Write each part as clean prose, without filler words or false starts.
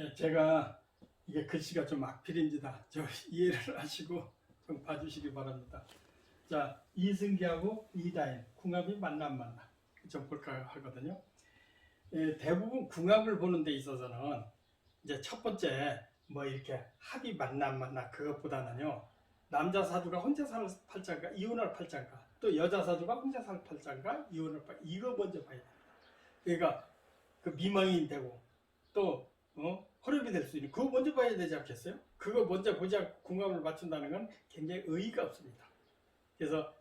네, 제가 이게 글씨가 좀 악필입니다. 저 이해를 하시고 좀 봐주시기 바랍니다. 자, 이승기하고 이다인 궁합이 맞나 안 맞나 좀 볼까 하거든요. 대부분 궁합을 보는 데 있어서는 이제 첫 번째 뭐 이렇게 합이 맞나 안 맞나 그것보다는요, 남자 사주가 혼자 살 팔자인가 이혼할 팔자인가, 또 여자 사주가 혼자 살 팔자인가 이혼할 팔자, 이거 먼저 봐야 돼요. 그러니까 그 미망인 되고 또 허렵이 될 수 있는 그거 먼저 봐야 되지 않겠어요? 그거 먼저 보자 궁합을 맞춘다는 건 굉장히 의의가 없습니다. 그래서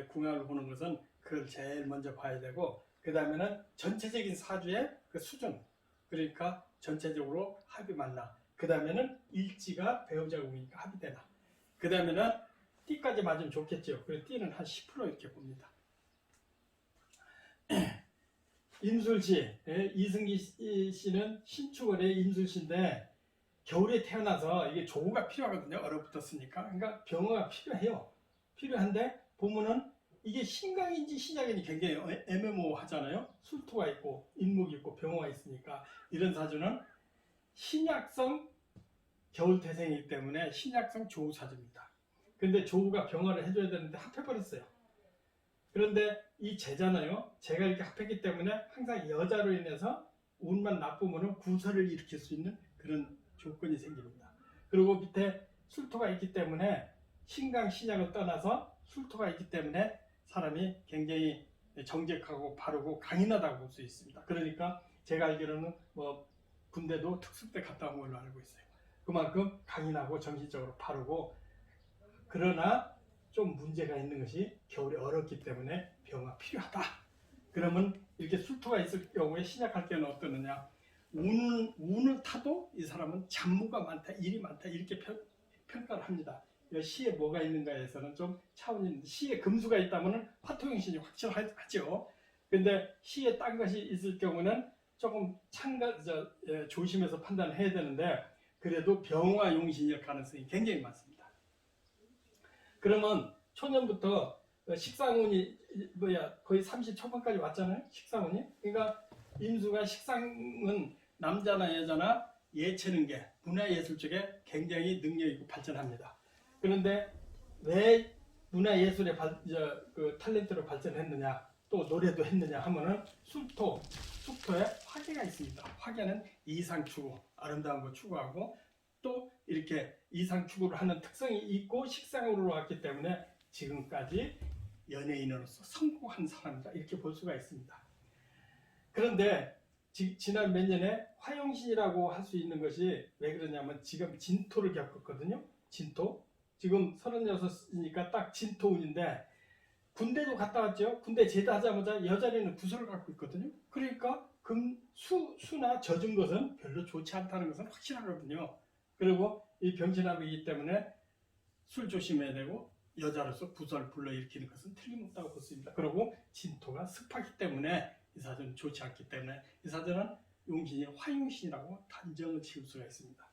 궁합을 보는 것은 그걸 제일 먼저 봐야 되고, 그 다음에는 전체적인 사주의 그 수준, 그러니까 전체적으로 합이 맞나, 그 다음에는 일지가 배우자궁이니까 합이 되나, 그 다음에는 띠까지 맞으면 좋겠죠. 그래서 띠는 한 10% 이렇게 봅니다. 임술씨, 이승기 씨는 신축월의 임술씨인데 겨울에 태어나서 이게 조우가 필요하거든요. 얼어붙었으니까. 그러니까 병화가 필요해요. 필요한데 보면은 이게 신강인지 신약인지 굉장히 애매모호하잖아요. 술토가 있고 인목이 있고 병화가 있으니까 이런 사주는 신약성 겨울 태생이기 때문에 신약성 조우 사주입니다. 근데 조우가 병화를 해줘야 되는데 합해버렸어요. 그런데 이 제잖아요. 제가 이렇게 합했기 때문에 항상 여자로 인해서 운만 나쁘면 구설을 일으킬 수 있는 그런 조건이 생깁니다. 그리고 밑에 술토가 있기 때문에 신강 신약을 떠나서 술토가 있기 때문에 사람이 굉장히 정직하고 바르고 강인하다고 볼 수 있습니다. 그러니까 제가 알기로는 뭐 군대도 특수대 갔다 온 걸로 알고 있어요. 그만큼 강인하고 정신적으로 바르고, 그러나 좀 문제가 있는 것이 겨울에 얼었기 때문에 병화 필요하다. 그러면 이렇게 술토가 있을 경우에 신약할 때는 어떠느냐, 운을 타도 이 사람은 잡무가 많다, 일이 많다, 이렇게 평가를 합니다. 시에 뭐가 있는가에서는 좀 차원이 있는데, 시에 금수가 있다면 화토용신이 확실하죠. 근데 시에 딴 것이 있을 경우는 조금 조심해서 판단을 해야 되는데, 그래도 병화 용신일 가능성이 굉장히 많습니다. 그러면 초년부터 식상운이 거의 30 초반까지 왔잖아요. 식상운이. 그러니까 임수가 식상은 남자나 여자나 예체능계, 문화예술 쪽에 굉장히 능력 있고 발전합니다. 그런데 왜 문화예술의 그 탤런트로 발전했느냐, 또 노래도 했느냐 하면은 숙토에 화계가 있습니다. 화계는 이상추구, 아름다운 거 추구하고 또 이렇게 이상추구를 하는 특성이 있고 식상으로 왔기 때문에 지금까지 연예인으로서 성공한 사람이다, 이렇게 볼 수가 있습니다. 그런데 지난 몇 년에 화용신이라고 할 수 있는 것이 왜 그러냐면 지금 진토를 겪었거든요. 진토. 지금 36이니까 딱 진토운인데 군대도 갔다 왔죠. 군대 제대하자마자 여자리는 구설을 갖고 있거든요. 그러니까 수나 젖은 것은 별로 좋지 않다는 것은 확실하거든요. 그리고 이 병신합이기 때문에 술 조심해야 되고 여자로서 구설을 불러일으키는 것은 틀림없다고 보습니다. 그리고 진토가 습하기 때문에 이 사주는 좋지 않기 때문에 이 사주는 용신이 화용신이라고 단정을 지을 수가 있습니다.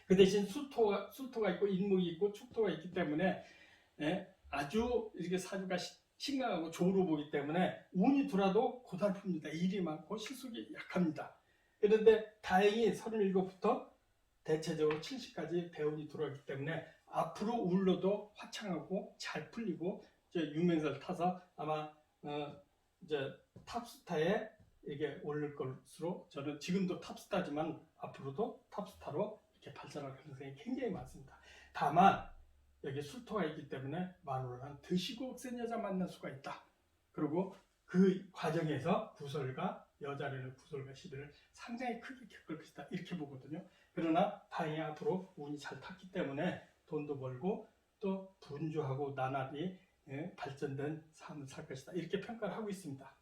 그 대신 술토가 있고 인목이 있고 축토가 있기 때문에 아주 이렇게 사주가 신강하고 조로 보기 때문에 운이 들어도 고달픕니다. 일이 많고 실속이 약합니다. 그런데 다행히 37부터 대체적으로 70까지 대운이 들어왔기 때문에 앞으로 울러도 화창하고 잘 풀리고 유명세를 타서 아마 이제 탑스타에 이게 오를 것으로, 저는 지금도 탑스타지만 앞으로도 탑스타로 이렇게 발전할 가능성이 굉장히 많습니다. 다만 여기 술토가 있기 때문에 만으로 한 드시고 억센 여자 만날 수가 있다. 그리고 그 과정에서 구설과 여자라는 구설과 시비를 상당히 크게 겪을 것이다, 이렇게 보거든요. 그러나 다행히 앞으로 운이 잘 탔기 때문에 돈도 벌고 또 분주하고 나날이 발전된 삶을 살 것이다, 이렇게 평가를 하고 있습니다.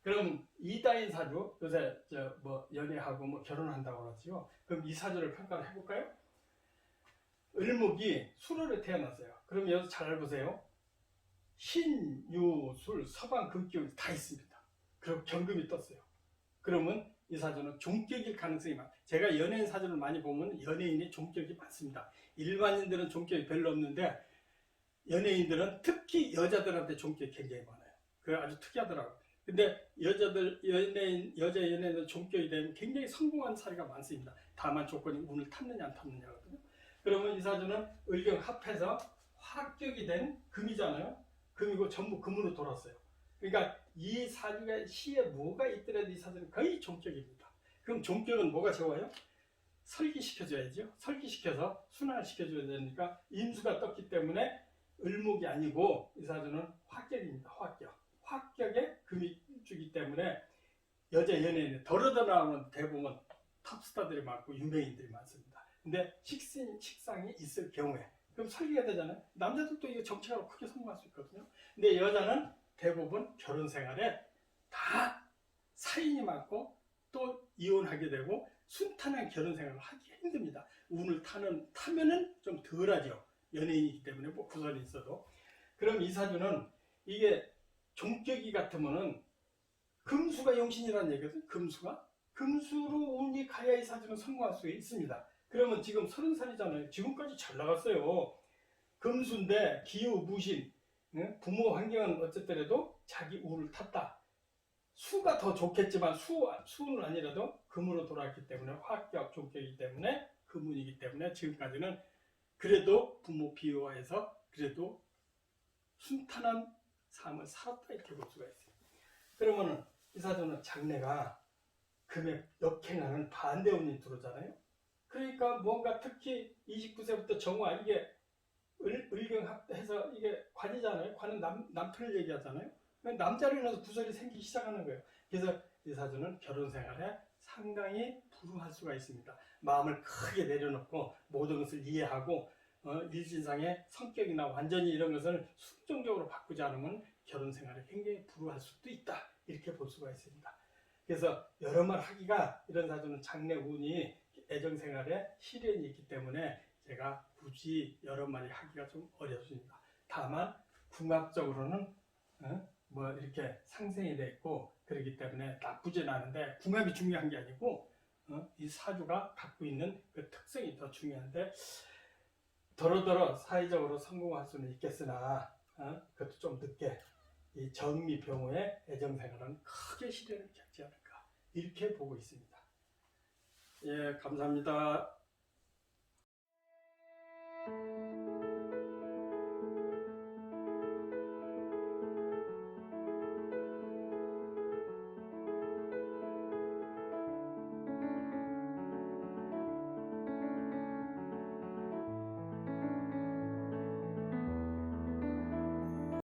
그럼 이다인 사주, 요새 뭐 연애하고 뭐 결혼한다고 그러죠. 그럼 이 사주를 평가를 해볼까요? 을목이 술월에 태어났어요. 그럼 여기서 잘 보세요. 신, 유, 술, 서방, 금기운이 다 있습니다. 그리고 경금이 떴어요. 그러면 이 사주는 종격일 가능성이 많아요. 제가 연예인 사주를 많이 보면 연예인의 종격이 많습니다. 일반인들은 종격이 별로 없는데 연예인들은 특히 여자들한테 종격이 굉장히 많아요. 그게 아주 특이하더라고요. 근데 여자 연예인은 종격이 되면 굉장히 성공한 사례가 많습니다. 다만 조건이 운을 탔느냐 안 탔느냐거든요. 그러면 이 사주는 을경 합해서 화격이 된 금이잖아요. 금이고 전부 금으로 돌았어요. 그러니까 이 사주가 시에 뭐가 있더라도 이 사주는 거의 종격입니다. 그럼 종격은 뭐가 좋아요? 설기시켜줘야죠. 설기시켜서 순환시켜줘야 되니까 임수가 떴기 때문에 을목이 아니고 이 사주는 화격입니다. 화격. 화격에 금이 주기 때문에 여자 연예인이 더러더 나오는 대부분 탑스타들이 많고 유명인들이 많습니다. 근데 식상이 있을 경우에 그럼 설계가 되잖아요. 남자들도 이게 정치하고 크게 성공할 수 있거든요. 근데 여자는 대부분 결혼 생활에 다 사인이 많고 또 이혼하게 되고 순탄한 결혼 생활을 하기 힘듭니다. 운을 타면은 좀 덜하죠. 연예인이기 때문에 뭐 구설이 있어도. 그럼 이 사주는 이게 종격이 같으면은 금수가 용신이라는 얘기거든. 금수로 운이 가야 이 사주는 성공할 수 있습니다. 그러면 지금 30살이잖아요. 지금까지 잘 나갔어요. 금수인데 기후 무신, 부모 환경은 어쨌더라도 자기 운을 탔다. 수가 더 좋겠지만 수는 아니라도 금으로 돌아왔기 때문에 화격 종격이기 때문에 금운이기 때문에 지금까지는 그래도 부모 비호해서 그래도 순탄한 삶을 살았다 이렇게 볼 수가 있어요. 그러면은 이 사주는 장래가 금에 역행하는 반대운이 들어오잖아요. 그러니까 뭔가 특히 29세부터 정화 이게 을경합해서 이게 관이잖아요. 관은 남편을 얘기하잖아요. 남자로 인해서 구설이 생기기 시작하는 거예요. 그래서 이 사주는 결혼 생활에 상당히 불우할 수가 있습니다. 마음을 크게 내려놓고 모든 것을 이해하고 일진상의 성격이나 완전히 이런 것을 순종적으로 바꾸지 않으면 결혼 생활에 굉장히 불우할 수도 있다. 이렇게 볼 수가 있습니다. 그래서 여러 말 하기가 이런 사주는 장래 운이 애정 생활에 시련이 있기 때문에 제가 굳이 여러 마리 하기가 좀 어렵습니다. 다만 궁합적으로는 뭐 이렇게 상생이 돼 있고 그렇기 때문에 나쁘진 않은데 궁합이 중요한 게 아니고 이 사주가 갖고 있는 그 특성이 더 중요한데 더러더러 사회적으로 성공할 수는 있겠으나 그것도 좀 늦게 이 정미병호의 애정생활은 크게 시련을 겪지 않을까 이렇게 보고 있습니다. 예, 감사합니다.